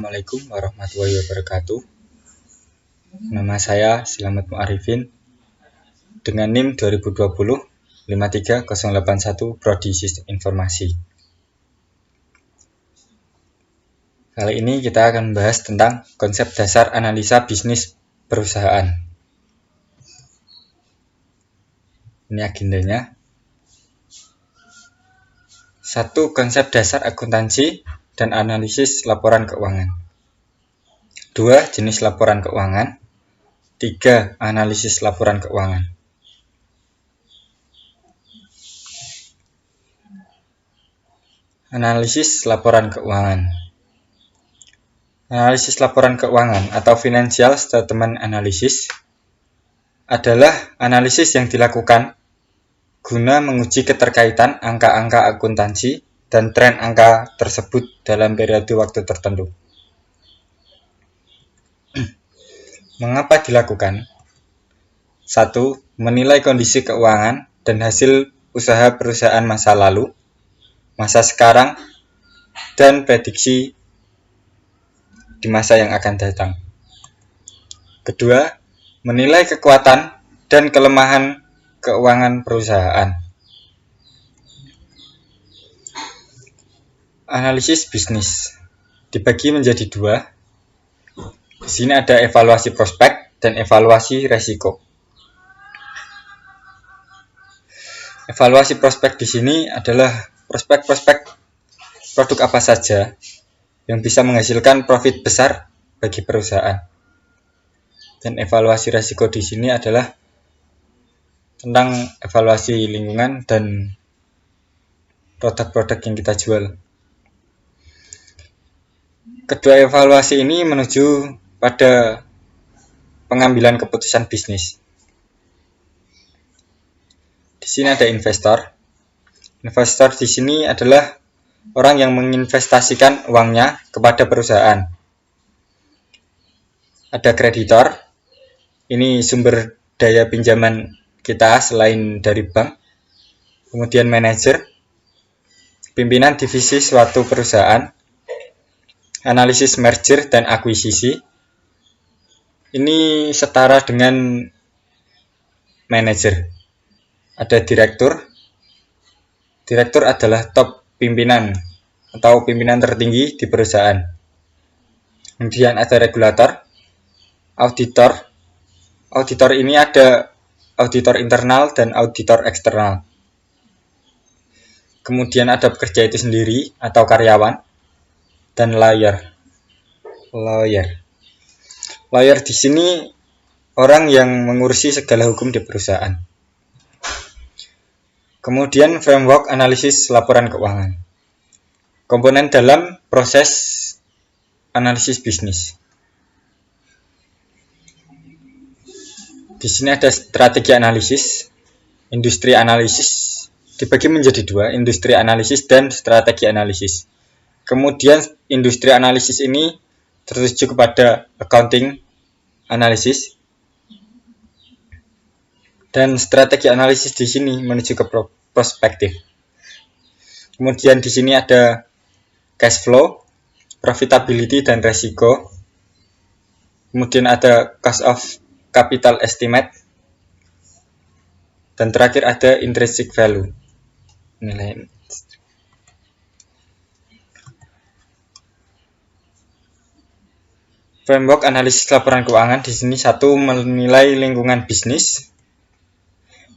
Assalamualaikum warahmatullahi wabarakatuh. Nama saya Slamet Mu'arifin dengan NIM 2020 53081 Prodi Sistem Informasi. Kali ini kita akan membahas tentang konsep dasar analisa bisnis perusahaan. Ini agendanya. 1. Konsep dasar akuntansi dan analisis laporan keuangan. 2. Jenis laporan keuangan. 3. Analisis laporan keuangan. Analisis laporan keuangan. Analisis laporan keuangan atau financial statement analysis adalah analisis yang dilakukan guna menguji keterkaitan angka-angka akuntansi dan tren angka tersebut dalam periode waktu tertentu. Mengapa dilakukan? 1. Menilai kondisi keuangan dan hasil usaha perusahaan masa lalu, masa sekarang, dan prediksi di masa yang akan datang. Kedua, menilai kekuatan dan kelemahan keuangan perusahaan. Analisis bisnis dibagi menjadi 2. Di sini ada evaluasi prospek dan evaluasi resiko. Evaluasi prospek di sini adalah prospek-prospek produk apa saja yang bisa menghasilkan profit besar bagi perusahaan. Dan evaluasi resiko di sini adalah tentang evaluasi lingkungan dan produk-produk yang kita jual. Kedua evaluasi ini menuju pada pengambilan keputusan bisnis. Di sini ada investor. Investor di sini adalah orang yang menginvestasikan uangnya kepada perusahaan. Ada kreditor. Ini sumber daya pinjaman kita selain dari bank. Kemudian manajer, pimpinan divisi suatu perusahaan, analisis merger dan akuisisi. Ini setara dengan manajer. Ada direktur. Direktur adalah top pimpinan atau pimpinan tertinggi di perusahaan. Kemudian ada regulator, auditor. Auditor ini ada auditor internal dan auditor eksternal. Kemudian ada pekerja itu sendiri atau karyawan, dan lawyer. Lawyer di sini orang yang mengurusi segala hukum di perusahaan. Kemudian framework analisis laporan keuangan. Komponen dalam proses analisis bisnis. Di sini ada strategi analisis, industri analisis, dibagi menjadi 2, industri analisis dan strategi analisis. Kemudian industri analisis ini tertuju kepada accounting analisis, dan strategi analisis di sini menuju ke prospektif. Kemudian di sini ada cash flow, profitability dan resiko. Kemudian ada cost of capital estimate. Dan terakhir ada intrinsic value, nilai. Framework analisis laporan keuangan di sini 1. Menilai lingkungan bisnis.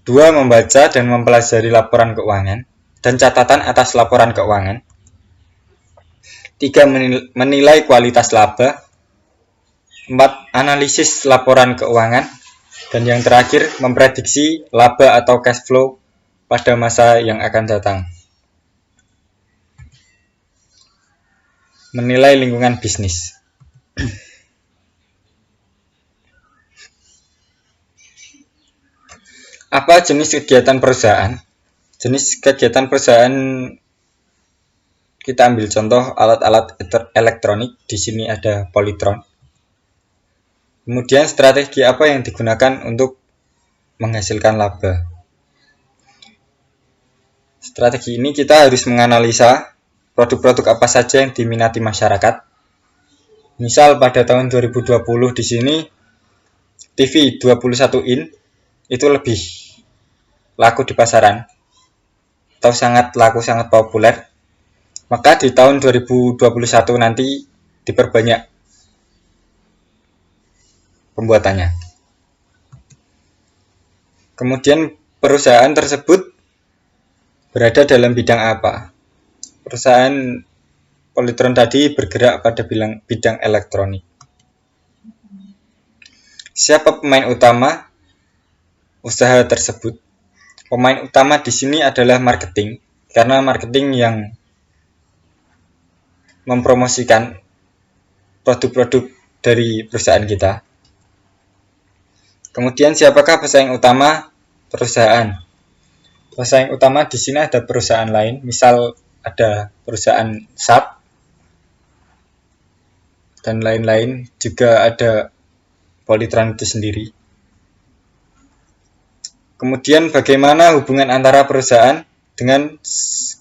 2. Membaca dan mempelajari laporan keuangan dan catatan atas laporan keuangan. 3. Menilai kualitas laba. 4. Analisis laporan keuangan. Dan yang terakhir, memprediksi laba atau cash flow pada masa yang akan datang. Menilai lingkungan bisnis. Apa jenis kegiatan perusahaan? Jenis kegiatan perusahaan kita ambil contoh alat-alat elektronik. Di sini ada Polytron. Kemudian strategi apa yang digunakan untuk menghasilkan laba? Strategi ini kita harus menganalisa produk-produk apa saja yang diminati masyarakat. Misal pada tahun 2020 di sini TV 21 in itu lebih laku di pasaran atau sangat laku, sangat populer. Maka di tahun 2021 nanti diperbanyak pembuatannya. Kemudian perusahaan tersebut berada dalam bidang apa? Perusahaan Polytron tadi bergerak pada bidang elektronik. Siapa pemain utama usaha tersebut? Pemain utama di sini adalah marketing, karena marketing yang mempromosikan produk-produk dari perusahaan kita. Kemudian siapakah pesaing utama perusahaan? Pesaing utama di sini ada perusahaan lain, misal ada perusahaan SAP dan lain-lain, juga ada Polytron itu sendiri. Kemudian bagaimana hubungan antara perusahaan dengan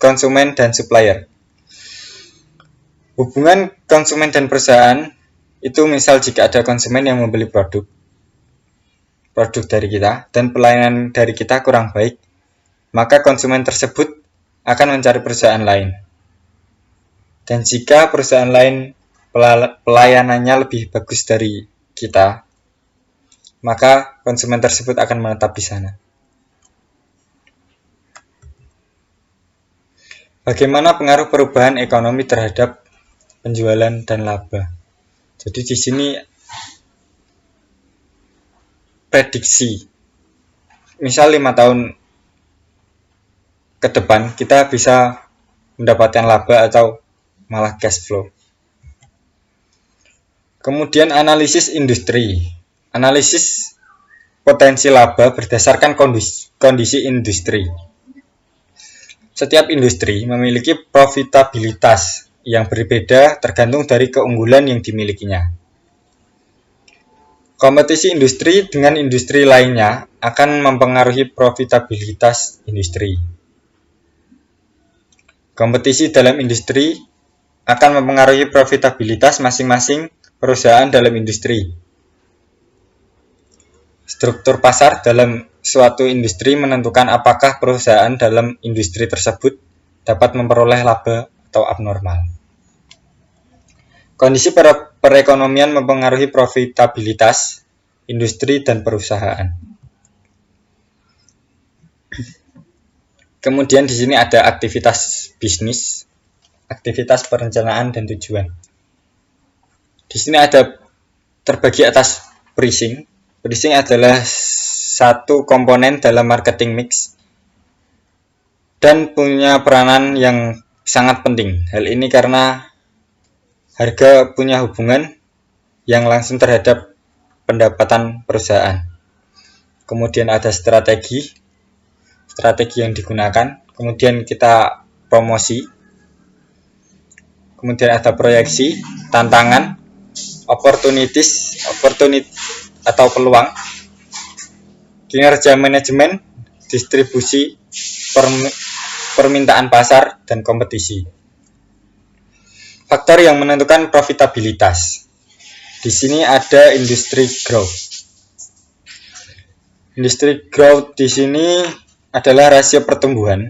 konsumen dan supplier? Hubungan konsumen dan perusahaan itu misal jika ada konsumen yang membeli produk dari kita dan pelayanan dari kita kurang baik, maka konsumen tersebut akan mencari perusahaan lain. Dan jika perusahaan lain pelayanannya lebih bagus dari kita, maka konsumen tersebut akan menetap di sana. Bagaimana pengaruh perubahan ekonomi terhadap penjualan dan laba? Jadi di sini prediksi. Misal 5 tahun ke depan kita bisa mendapatkan laba atau malah cash flow. Kemudian analisis industri. Analisis potensi laba berdasarkan kondisi industri. Setiap industri memiliki profitabilitas yang berbeda tergantung dari keunggulan yang dimilikinya. Kompetisi industri dengan industri lainnya akan mempengaruhi profitabilitas industri. Kompetisi dalam industri akan mempengaruhi profitabilitas masing-masing perusahaan dalam industri. Struktur pasar dalam suatu industri menentukan apakah perusahaan dalam industri tersebut dapat memperoleh laba atau abnormal. Kondisi perekonomian mempengaruhi profitabilitas industri dan perusahaan. Kemudian di sini ada aktivitas bisnis, aktivitas perencanaan dan tujuan. Di sini ada terbagi atas pricing. Pricing adalah satu komponen dalam marketing mix dan punya peranan yang sangat penting. Hal ini karena harga punya hubungan yang langsung terhadap pendapatan perusahaan. Kemudian ada strategi yang digunakan. Kemudian kita promosi. Kemudian ada proyeksi, tantangan, opportunity atau peluang, kinerja manajemen, distribusi, permintaan pasar, dan kompetisi. Faktor yang menentukan profitabilitas. Di sini ada industry growth. Industry growth di sini adalah rasio pertumbuhan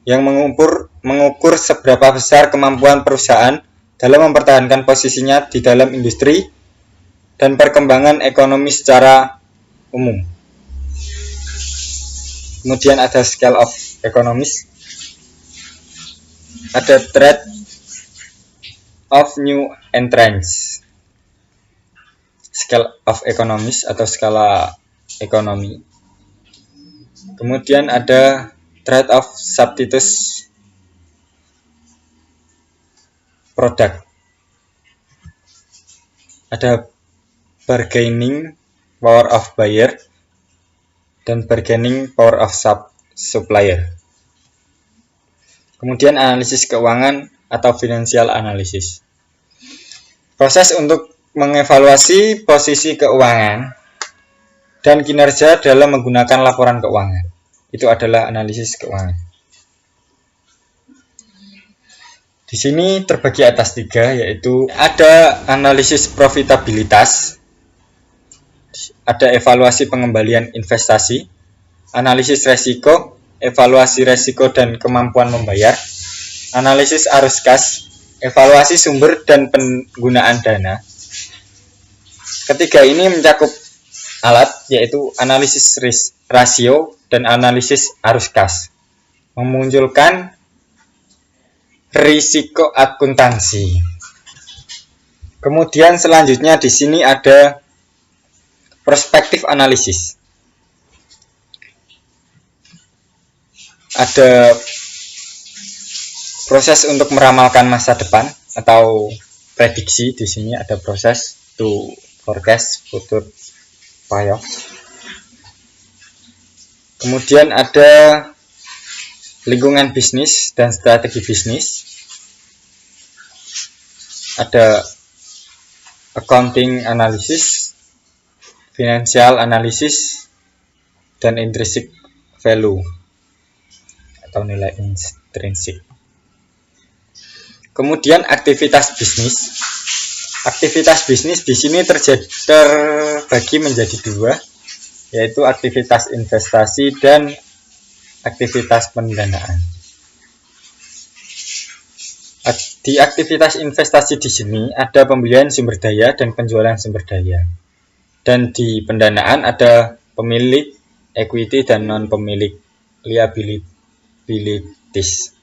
yang mengukur seberapa besar kemampuan perusahaan dalam mempertahankan posisinya di dalam industri dan perkembangan ekonomi secara umum. Kemudian ada scale of economics, ada trend of new entrants, scale of economics atau skala ekonomi. Kemudian ada trade of substitutes product, ada bargaining power of buyer dan bargaining power of supplier. Kemudian analisis keuangan atau financial analysis. Proses untuk mengevaluasi posisi keuangan dan kinerja dalam menggunakan laporan keuangan. Itu adalah analisis keuangan. Di sini terbagi atas 3, yaitu ada analisis profitabilitas, ada evaluasi pengembalian investasi, analisis resiko, evaluasi resiko dan kemampuan membayar, analisis arus kas, evaluasi sumber dan penggunaan dana. Ketiga ini mencakup alat, yaitu analisis rasio dan analisis arus kas, memunculkan risiko akuntansi. Kemudian selanjutnya di sini ada prospektif analisis. Ada proses untuk meramalkan masa depan atau prediksi. Di sini ada proses to forecast future payoff. Kemudian ada lingkungan bisnis dan strategi bisnis. Ada accounting analysis, financial analysis, dan intrinsic value atau nilai intrinsik. Kemudian aktivitas bisnis. Aktivitas bisnis di sini terbagi menjadi 2, yaitu aktivitas investasi dan aktivitas pendanaan. Di aktivitas investasi di sini ada pembelian sumber daya dan penjualan sumber daya. Dan di pendanaan ada pemilik equity dan non pemilik liabilities.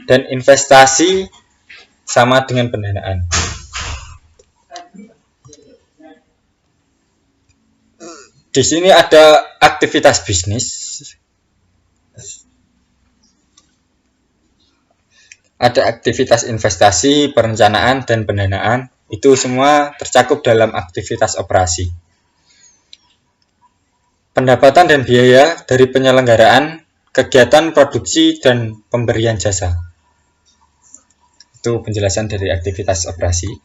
Dan investasi sama dengan pendanaan. Di sini ada aktivitas bisnis. Ada aktivitas investasi, perencanaan, dan pendanaan. Itu semua tercakup dalam aktivitas operasi. Pendapatan dan biaya dari penyelenggaraan kegiatan produksi dan pemberian jasa. Itu penjelasan dari aktivitas operasi.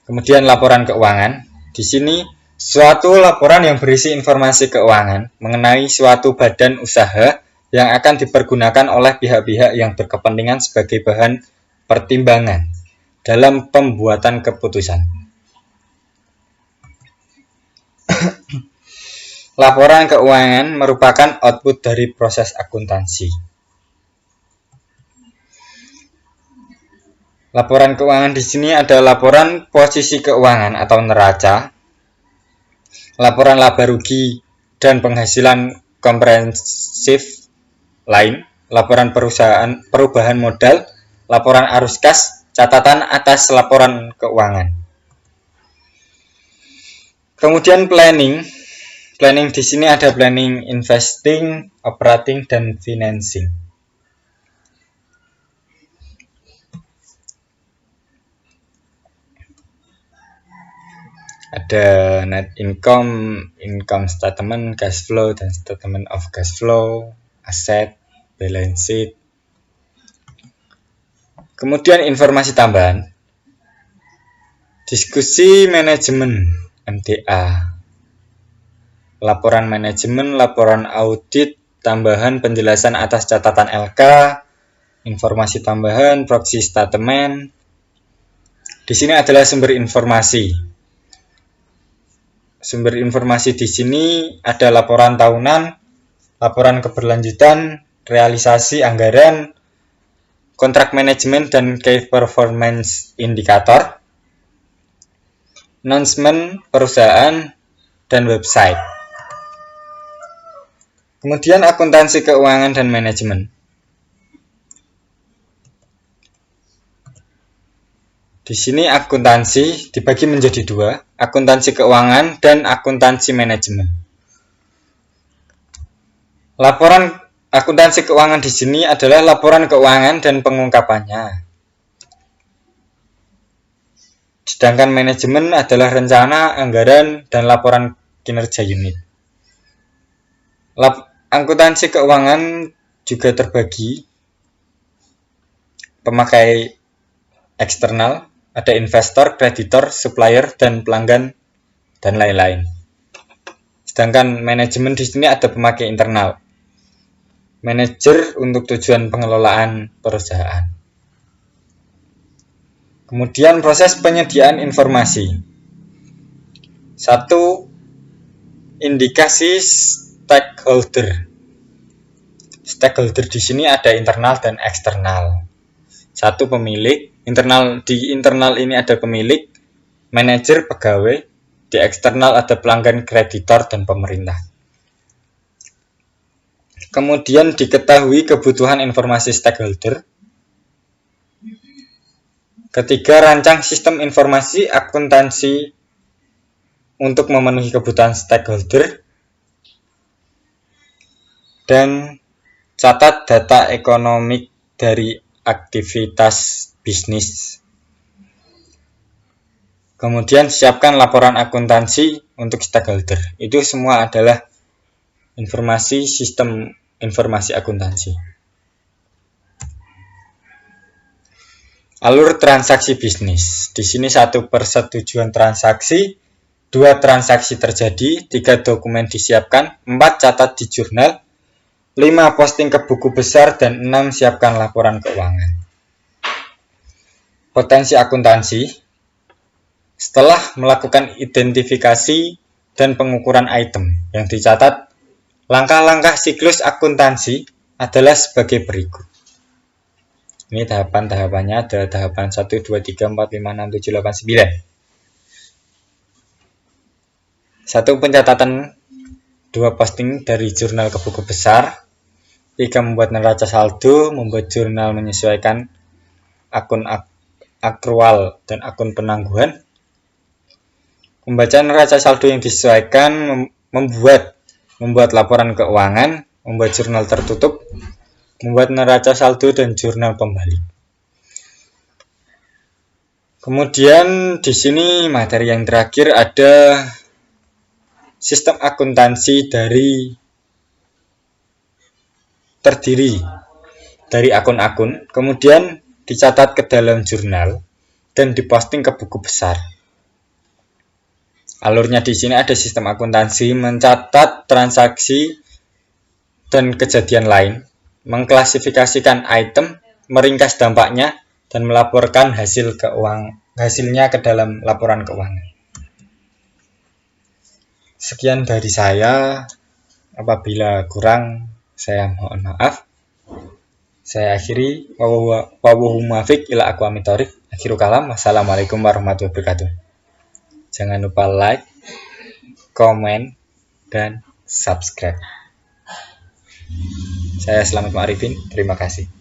Kemudian laporan keuangan. Di sini suatu laporan yang berisi informasi keuangan mengenai suatu badan usaha yang akan dipergunakan oleh pihak-pihak yang berkepentingan sebagai bahan pertimbangan dalam pembuatan keputusan. Laporan keuangan merupakan output dari proses akuntansi. Laporan keuangan di sini ada laporan posisi keuangan atau neraca, laporan laba rugi dan penghasilan komprehensif lain, laporan perubahan modal, laporan arus kas, catatan atas laporan keuangan. Kemudian planning. Planning di sini ada planning investing, operating, dan financing. Ada net income, income statement, cash flow, dan statement of cash flow, aset, balance sheet. Kemudian informasi tambahan. Diskusi manajemen MTA. Laporan manajemen, laporan audit, tambahan penjelasan atas catatan LK, informasi tambahan, proxy statement. Di sini adalah sumber informasi. Sumber informasi di sini ada laporan tahunan, laporan keberlanjutan, realisasi anggaran, kontrak manajemen dan key performance indicator, announcement perusahaan, dan website. Kemudian akuntansi keuangan dan manajemen. Di sini akuntansi dibagi menjadi 2, akuntansi keuangan dan akuntansi manajemen. Laporan akuntansi keuangan di sini adalah laporan keuangan dan pengungkapannya. Sedangkan manajemen adalah rencana, anggaran, dan laporan kinerja unit. Akuntansi keuangan juga terbagi pemakai eksternal, ada investor, kreditor, supplier, dan pelanggan, dan lain-lain. Sedangkan manajemen di sini ada pemakai internal. manajer untuk tujuan pengelolaan perusahaan. Kemudian proses penyediaan informasi. 1. Indikasi stakeholder. Stakeholder di sini ada internal dan eksternal. 1. Pemilik. Di internal ini ada pemilik, manajer, pegawai. Di eksternal ada pelanggan, kreditor, dan pemerintah. Kemudian diketahui kebutuhan informasi stakeholder. Ketiga, rancang sistem informasi akuntansi untuk memenuhi kebutuhan stakeholder. Dan catat data ekonomi dari aktivitas bisnis. Kemudian siapkan laporan akuntansi untuk stakeholder. Itu semua adalah informasi sistem informasi akuntansi. Alur transaksi bisnis. Di sini 1. Persetujuan transaksi, 2. Transaksi terjadi, 3. Dokumen disiapkan, 4. Catat di jurnal, 5. Posting ke buku besar, dan 6. Siapkan laporan keuangan. Potensi akuntansi. Setelah melakukan identifikasi dan pengukuran item yang dicatat, langkah-langkah siklus akuntansi adalah sebagai berikut. Ini tahapan-tahapannya ada tahapan 1, 2, 3, 4, 5, 6, 7, 8, 9. 1. Pencatatan, 2. Posting dari jurnal ke buku besar, 3. Membuat neraca saldo, membuat jurnal menyesuaikan akun akrual dan akun penangguhan, membaca neraca saldo yang disesuaikan, membuat laporan keuangan, membuat jurnal tertutup, membuat neraca saldo dan jurnal pembalik. Kemudian di sini materi yang terakhir ada sistem akuntansi terdiri dari akun-akun, kemudian dicatat ke dalam jurnal dan diposting ke buku besar. Alurnya di sini ada sistem akuntansi, mencatat transaksi dan kejadian lain, mengklasifikasikan item, meringkas dampaknya, dan melaporkan hasilnya ke dalam laporan keuangan. Sekian dari saya. Apabila kurang, saya mohon maaf. Saya akhiri. Wabillahi muwaffiq ila aqwamit thoriq. Akhirul kalam. Wassalamualaikum warahmatullahi wabarakatuh. Jangan lupa like, komen, dan subscribe. Saya Slamet Ma'arifin. Terima kasih.